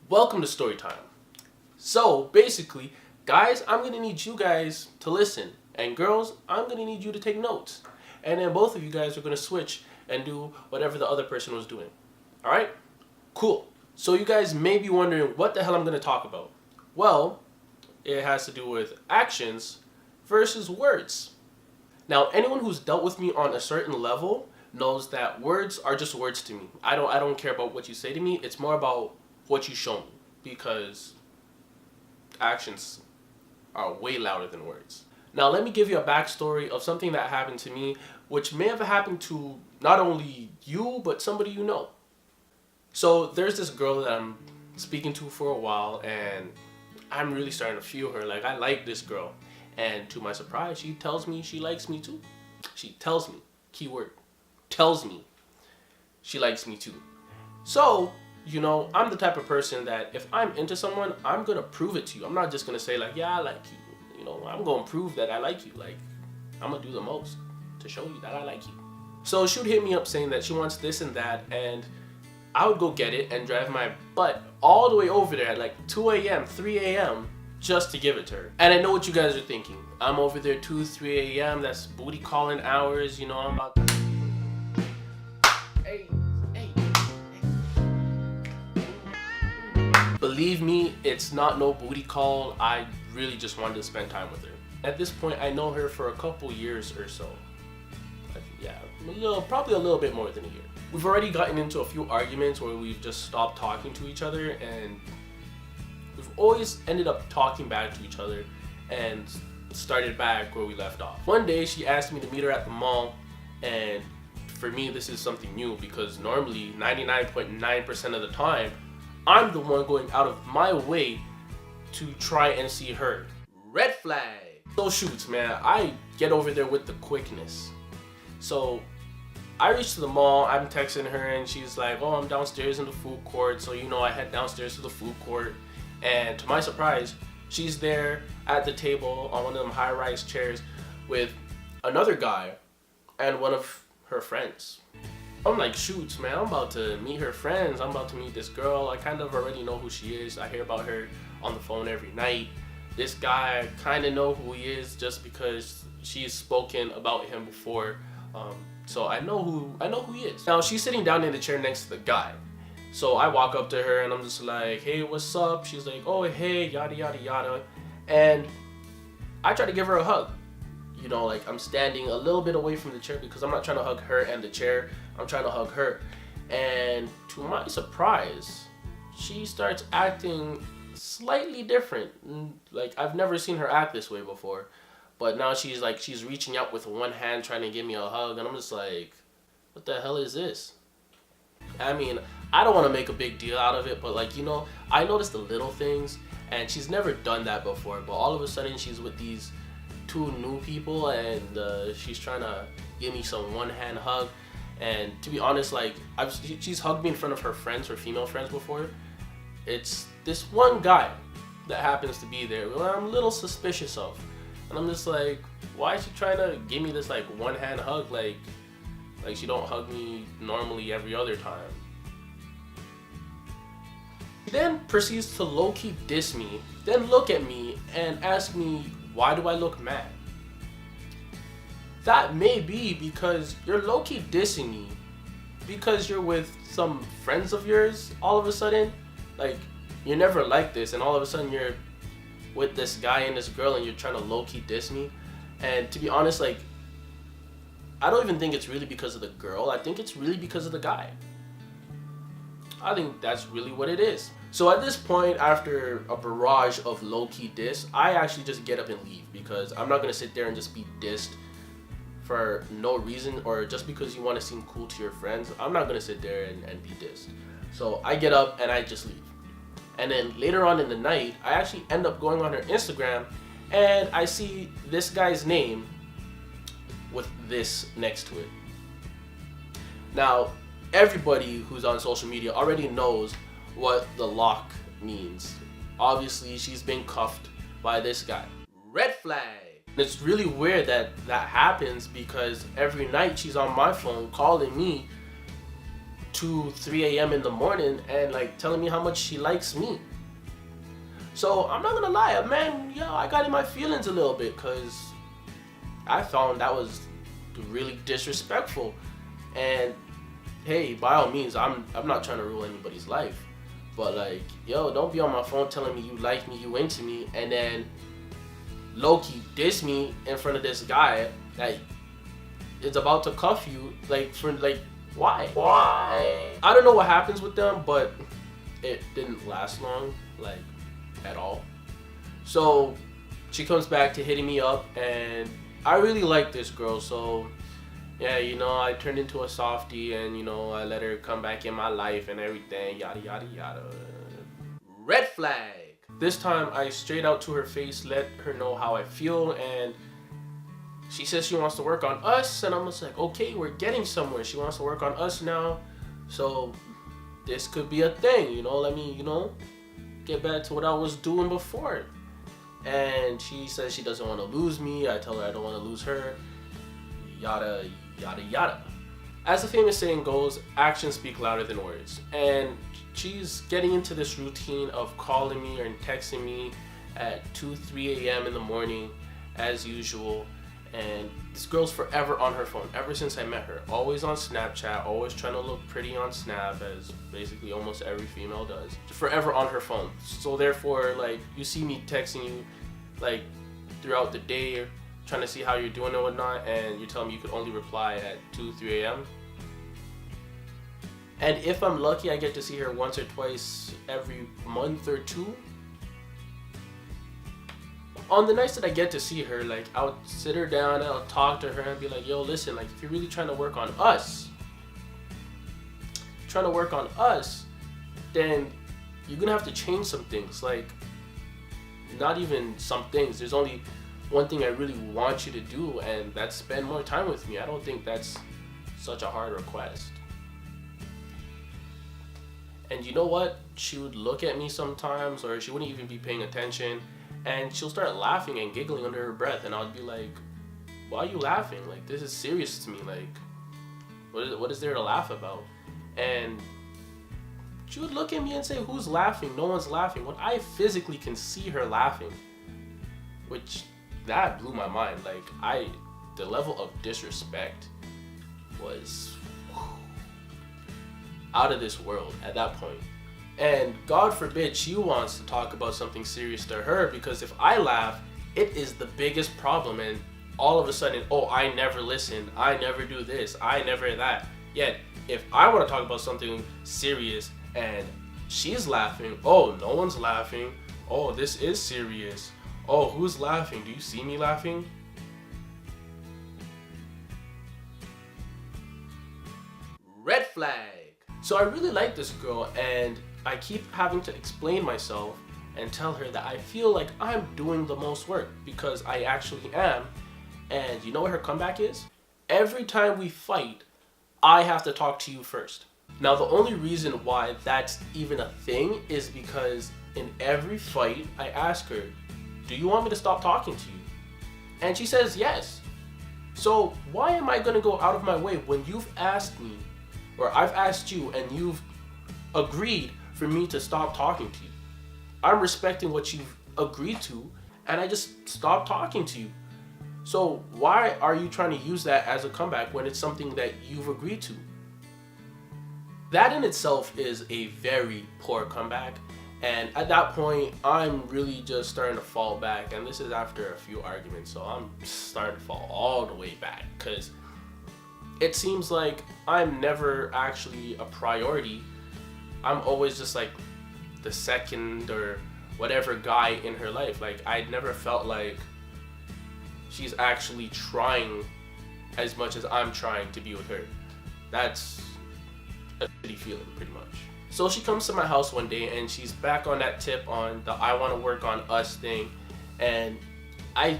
Welcome to Storytime. So basically, guys, I'm gonna need you guys to listen, and girls, I'm gonna need you to take notes. And then both of you guys are gonna switch and do whatever the other person was doing. All right? Cool. So you guys may be wondering what the hell I'm gonna talk about. Well, it has to do with actions versus words. Now, anyone who's dealt with me on a certain level knows that words are just words to me. I don't care about what you say to me. It's more about what you show me, because actions are way louder than words. Now let me give you a backstory of something that happened to me, which may have happened to not only you, but somebody you know. So there's this girl that I'm speaking to for a while, and I'm really starting to feel her. Like, I like this girl. And to my surprise, she tells me she likes me too. She tells me, keyword, tells me she likes me too. So, you know, I'm the type of person that if I'm into someone, I'm going to prove it to you. I'm not just going to say like, yeah, I like you. You know, I'm going to prove that I like you. Like, I'm going to do the most to show you that I like you. So she would hit me up saying that she wants this and that, and I would go get it and drive my butt all the way over there at like 2 a.m., 3 a.m. just to give it to her. And I know what you guys are thinking. I'm over there 2, 3 a.m. That's booty calling hours. You know, I'm about to... Believe me, it's not no booty call. I really just wanted to spend time with her. At this point, I know her for a couple years or so. Yeah, probably a little bit more than a year. We've already gotten into a few arguments where we've just stopped talking to each other, and we've always ended up talking back to each other and started back where we left off. One day, she asked me to meet her at the mall, and for me, this is something new because normally 99.9% of the time, I'm the one going out of my way to try and see her. Red flag. So shoots, man. I get over there with the quickness. So I reach to the mall, I'm texting her, and she's like, oh, I'm downstairs in the food court. So, you know, I head downstairs to the food court, and to my surprise, she's there at the table on one of them high-rise chairs with another guy and one of her friends. I'm like, shoots, man, I'm about to meet her friends. I'm about to meet this girl. I kind of already know who she is. I hear about her on the phone every night. This guy, I kind of know who he is just because she's spoken about him before. So I know who he is. Now, she's sitting down in the chair next to the guy. So I walk up to her and I'm just like, hey, what's up? She's like, oh, hey, yada, yada, yada. And I try to give her a hug. You know, like, I'm standing a little bit away from the chair because I'm not trying to hug her and the chair. I'm trying to hug her. And to my surprise, she starts acting slightly different. Like, I've never seen her act this way before. But now she's reaching out with one hand trying to give me a hug. And I'm just like, what the hell is this? I mean, I don't want to make a big deal out of it, but like, you know, I noticed the little things. And she's never done that before. But all of a sudden, she's with these two new people, and she's trying to give me some one-hand hug. And to be honest, like, she's hugged me in front of her friends, her female friends before. It's this one guy that happens to be there who I'm a little suspicious of. And I'm just like, why is she trying to give me this like one-hand hug? Like she don't hug me normally every other time. She then proceeds to low-key diss me, then look at me and ask me, why do I look mad? That may be because you're low-key dissing me because you're with some friends of yours all of a sudden. Like, you're never like this, and all of a sudden you're with this guy and this girl and you're trying to low-key diss me. And to be honest, like, I don't even think it's really because of the girl. I think it's really because of the guy. I think that's really what it is. So at this point, after a barrage of low-key diss, I actually just get up and leave because I'm not going to sit there and just be dissed for no reason, or just because you want to seem cool to your friends. I'm not going to sit there and be dissed. So I get up and I just leave. And then later on in the night, I actually end up going on her Instagram and I see this guy's name with this next to it. Now, everybody who's on social media already knows what the lock means. Obviously, she's been cuffed by this guy. Red flag. And it's really weird that that happens because every night she's on my phone calling me 2, 3 a.m. in the morning and like telling me how much she likes me. So I'm not gonna lie, man, I got in my feelings a little bit because I found that was really disrespectful. And hey, by all means, I'm not trying to ruin anybody's life, but like, don't be on my phone telling me you like me, you into me, and then low-key diss me in front of this guy that is about to cuff you, like, for like, why? I don't know what happens with them, but it didn't last long, like, at all. So she comes back to hitting me up, and I really like this girl, so yeah, I turned into a softie, and I let her come back in my life and everything, yada yada yada. Red flag. This time I straight out to her face let her know how I feel, and she says she wants to work on us, and I'm just like, okay, we're getting somewhere. She wants to work on us now, so this could be a thing, let me, get back to what I was doing before. And she says she doesn't want to lose me. I tell her I don't want to lose her, yada yada yada. As the famous saying goes, actions speak louder than words, and she's getting into this routine of calling me or texting me at 2, 3 a.m. in the morning as usual. And this girl's forever on her phone ever since I met her. Always on Snapchat, always trying to look pretty on Snap, as basically almost every female does. Forever on her phone. So therefore, like, you see me texting you like throughout the day, trying to see how you're doing and whatnot, and you tell me you could only reply at 2, 3 a.m. And if I'm lucky, I get to see her once or twice every month or two. On the nights that I get to see her, like, I'll sit her down, I'll talk to her and be like, yo, listen, like, if you're really trying to work on us, then you're gonna have to change some things. Like, not even some things. There's only one thing I really want you to do, and that's spend more time with me. I don't think that's such a hard request. And you know what? She would look at me sometimes, or she wouldn't even be paying attention, and she'll start laughing and giggling under her breath, and I'd be like, why are you laughing? Like, this is serious to me. Like, what is there to laugh about? And she would look at me and say, who's laughing? No one's laughing. When I physically can see her laughing, which that blew my mind. Like, the level of disrespect was out of this world at that point. And God forbid she wants to talk about something serious to her, because if I laugh, it is the biggest problem, and all of a sudden, I never listen, I never do this, I never that. Yet, if I want to talk about something serious and she's laughing, no one's laughing, this is serious, who's laughing, do you see me laughing? Red flag. So I really like this girl, and I keep having to explain myself and tell her that I feel like I'm doing the most work, because I actually am. And you know what her comeback is? Every time we fight, I have to talk to you first. Now, the only reason why that's even a thing is because in every fight, I ask her, do you want me to stop talking to you? And she says yes. So why am I gonna go out of my way when you've asked me, or I've asked you, and you've agreed for me to stop talking to you? I'm respecting what you've agreed to, and I just stopped talking to you. So why are you trying to use that as a comeback when it's something that you've agreed to? That in itself is a very poor comeback, and at that point, I'm really just starting to fall back, and this is after a few arguments, so I'm starting to fall all the way back, because it seems like I'm never actually a priority. I'm always just like the second or whatever guy in her life. Like, I never felt like she's actually trying as much as I'm trying to be with her. That's a shitty feeling, pretty much. So she comes to my house one day, and she's back on that tip on the I want to work on us thing. And I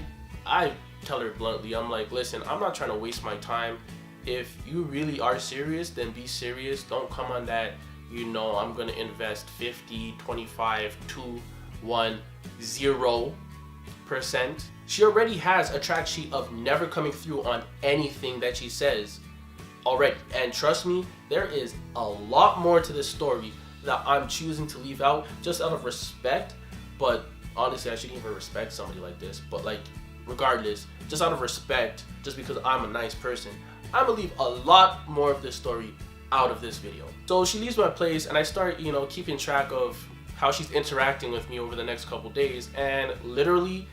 tell her bluntly, I'm like, listen, I'm not trying to waste my time. If you really are serious, then be serious. Don't come on that, I'm going to invest 50, 25, 2, 1, 0%. She already has a track sheet of never coming through on anything that she says. already. And trust me, there is a lot more to this story that I'm choosing to leave out just out of respect. But honestly, I shouldn't even respect somebody like this. But like, regardless, just out of respect, just because I'm a nice person, I'm gonna leave a lot more of this story out of this video. So she leaves my place and I start, keeping track of how she's interacting with me over the next couple days, and literally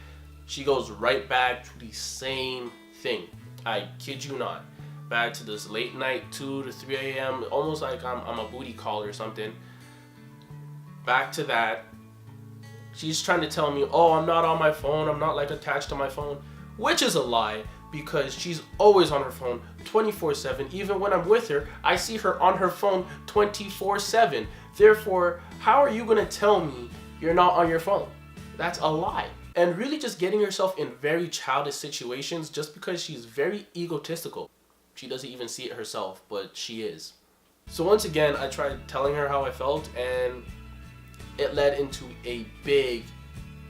she goes right back to the same thing. I kid you not. Back to this late night 2 to 3 a.m. almost like I'm a booty call or something. Back to that. She's trying to tell me, oh, I'm not on my phone, I'm not like attached to my phone, which is a lie, because she's always on her phone 24/7. Even when I'm with her, I see her on her phone 24/7. Therefore, how are you gonna tell me you're not on your phone? That's a lie. And really just getting herself in very childish situations just because she's very egotistical. She doesn't even see it herself, but she is. So once again, I tried telling her how I felt, and it led into a big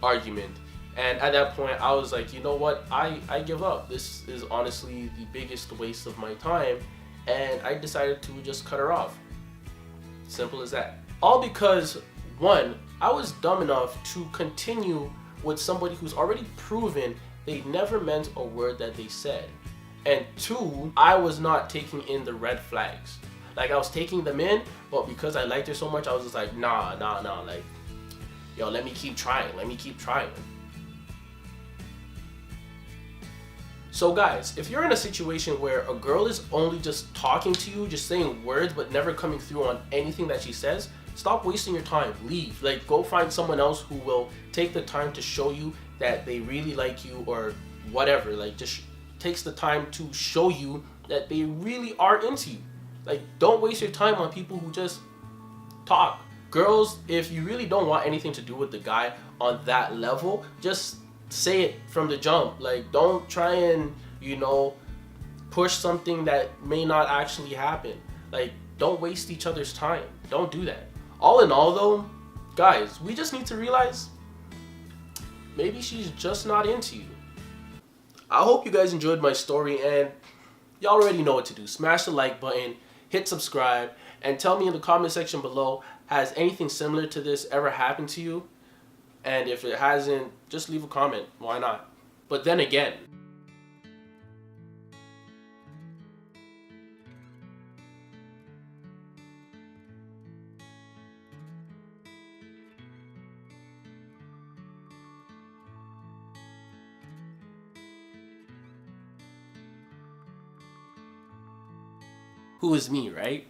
argument. And at that point, I was like, you know what? I give up. This is honestly the biggest waste of my time. And I decided to just cut her off. Simple as that. All because, one, I was dumb enough to continue with somebody who's already proven they never meant a word that they said. And two, I was not taking in the red flags. Like, I was taking them in, but because I liked her so much, I was just like, nah, like, yo, let me keep trying. So guys, if you're in a situation where a girl is only just talking to you, just saying words, but never coming through on anything that she says, stop wasting your time. Leave. Like, go find someone else who will take the time to show you that they really like you or whatever. Like, just takes the time to show you that they really are into you. Like, don't waste your time on people who just talk. Girls, if you really don't want anything to do with the guy on that level, just say it from the jump. Like, don't try and, push something that may not actually happen. Like, don't waste each other's time. Don't do that. All in all though, guys, we just need to realize maybe she's just not into you. I hope you guys enjoyed my story, and y'all already know what to do. Smash the like button, hit subscribe, and tell me in the comment section below, has anything similar to this ever happened to you? And if it hasn't, just leave a comment. Why not? But then again, who is me, right?